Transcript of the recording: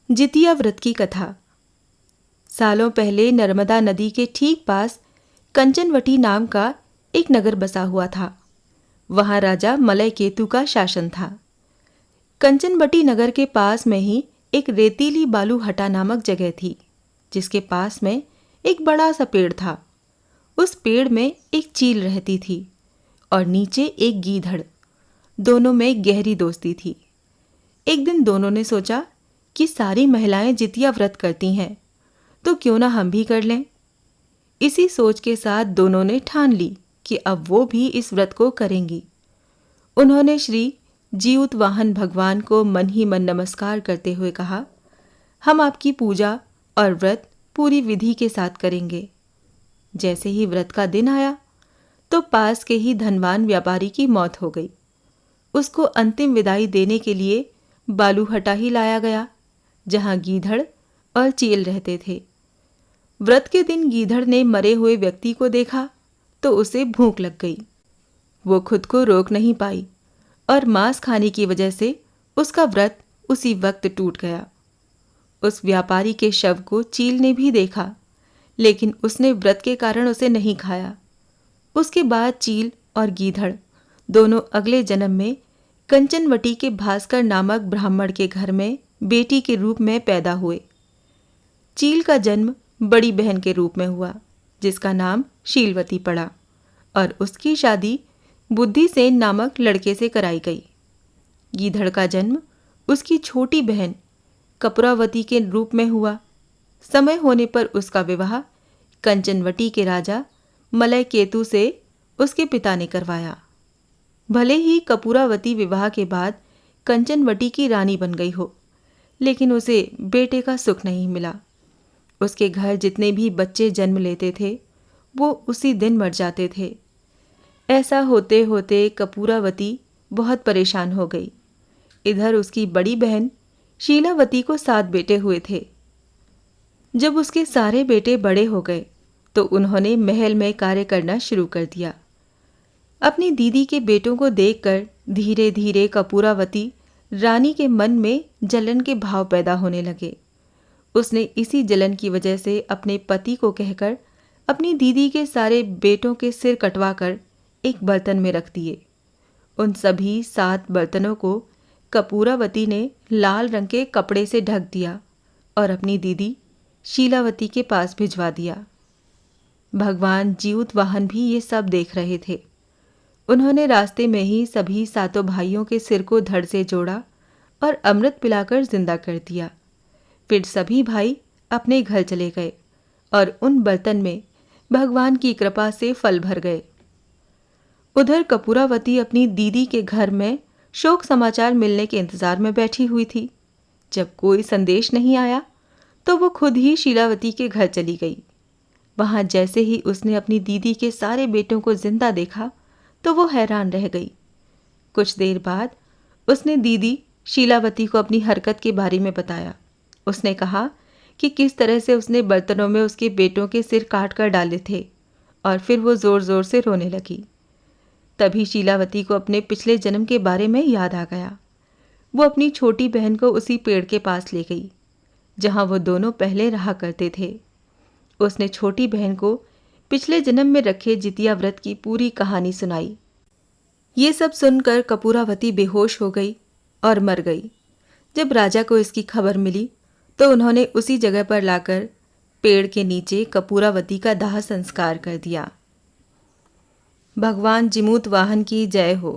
जितिया व्रत की कथा। सालों पहले नर्मदा नदी के ठीक पास कंचनवटी नाम का एक नगर बसा हुआ था। वहां राजा मलय केतु का शासन था। कंचनवटी नगर के पास में ही एक रेतीली बालूहटा नामक जगह थी, जिसके पास में एक बड़ा सा पेड़ था। उस पेड़ में एक चील रहती थी और नीचे एक गीधड़। दोनों में गहरी दोस्ती थी। एक दिन दोनों ने सोचा कि सारी महिलाएं जितिया व्रत करती हैं, तो क्यों ना हम भी कर लें। इसी सोच के साथ दोनों ने ठान ली कि अब वो भी इस व्रत को करेंगी। उन्होंने श्री जीउतवाहन भगवान को मन ही मन नमस्कार करते हुए कहा, हम आपकी पूजा और व्रत पूरी विधि के साथ करेंगे। जैसे ही व्रत का दिन आया तो पास के ही धनवान व्यापारी की मौत हो गई। उसको अंतिम विदाई देने के लिए बालूहटा ही लाया गया, जहां गीधड़ और चील रहते थे। व्रत के दिन गीधड़ ने मरे हुए व्यक्ति को देखा तो उसे भूख लग गई। वो खुद को रोक नहीं पाई और मांस खाने की वजह से उसका व्रत उसी वक्त टूट गया। उस व्यापारी के शव को चील ने भी देखा, लेकिन उसने व्रत के कारण उसे नहीं खाया। उसके बाद चील और गीधड़ दोनों अगले जन्म में कंचनवटी के भास्कर नामक ब्राह्मण के घर में बेटी के रूप में पैदा हुए। चील का जन्म बड़ी बहन के रूप में हुआ, जिसका नाम शीलवती पड़ा, और उसकी शादी बुद्धिसेन नामक लड़के से कराई गई। गीधड़ का जन्म उसकी छोटी बहन कपूरावती के रूप में हुआ। समय होने पर उसका विवाह कंचनवटी के राजा मलय केतु से उसके पिता ने करवाया। भले ही कपूरावती विवाह के बाद कंचनवटी की रानी बन गई हो, लेकिन उसे बेटे का सुख नहीं मिला। उसके घर जितने भी बच्चे जन्म लेते थे वो उसी दिन मर जाते थे। ऐसा होते होते कपूरावती बहुत परेशान हो गई। इधर उसकी बड़ी बहन शीलावती को 7 बेटे हुए थे। जब उसके सारे बेटे बड़े हो गए तो उन्होंने महल में कार्य करना शुरू कर दिया। अपनी दीदी के बेटों को देखकर धीरे धीरे कपूरावती रानी के मन में जलन के भाव पैदा होने लगे। उसने इसी जलन की वजह से अपने पति को कहकर अपनी दीदी के सारे बेटों के सिर कटवाकर एक बर्तन में रख दिए। उन सभी 7 बर्तनों को कपूरावती ने लाल रंग के कपड़े से ढक दिया और अपनी दीदी शीलावती के पास भिजवा दिया। भगवान जीउतवाहन भी ये सब देख रहे थे। उन्होंने रास्ते में ही सभी 7 भाइयों के सिर को धड़ से जोड़ा और अमृत पिलाकर जिंदा कर दिया। फिर सभी भाई अपने घर चले गए और उन बर्तन में भगवान की कृपा से फल भर गए। उधर कपूरावती अपनी दीदी के घर में शोक समाचार मिलने के इंतजार में बैठी हुई थी। जब कोई संदेश नहीं आया तो वो खुद ही शीलावती के घर चली गई। वहां जैसे ही उसने अपनी दीदी के सारे बेटों को जिंदा देखा तो वो हैरान रह गई। कुछ देर बाद उसने दीदी शीलावती को अपनी हरकत के बारे में बताया। उसने कहा कि किस तरह से उसने बर्तनों में उसके बेटों के सिर काट कर डाले थे, और फिर वो जोर जोर से रोने लगी। तभी शीलावती को अपने पिछले जन्म के बारे में याद आ गया। वो अपनी छोटी बहन को उसी पेड़ के पास ले गई जहां वो दोनों पहले रहा करते थे। उसने छोटी बहन को पिछले जन्म में रखे जितिया व्रत की पूरी कहानी सुनाई। ये सब सुनकर कपूरावती बेहोश हो गई और मर गई। जब राजा को इसकी खबर मिली तो उन्होंने उसी जगह पर लाकर पेड़ के नीचे कपूरावती का दाह संस्कार कर दिया। भगवान जीमूतवाहन की जय हो।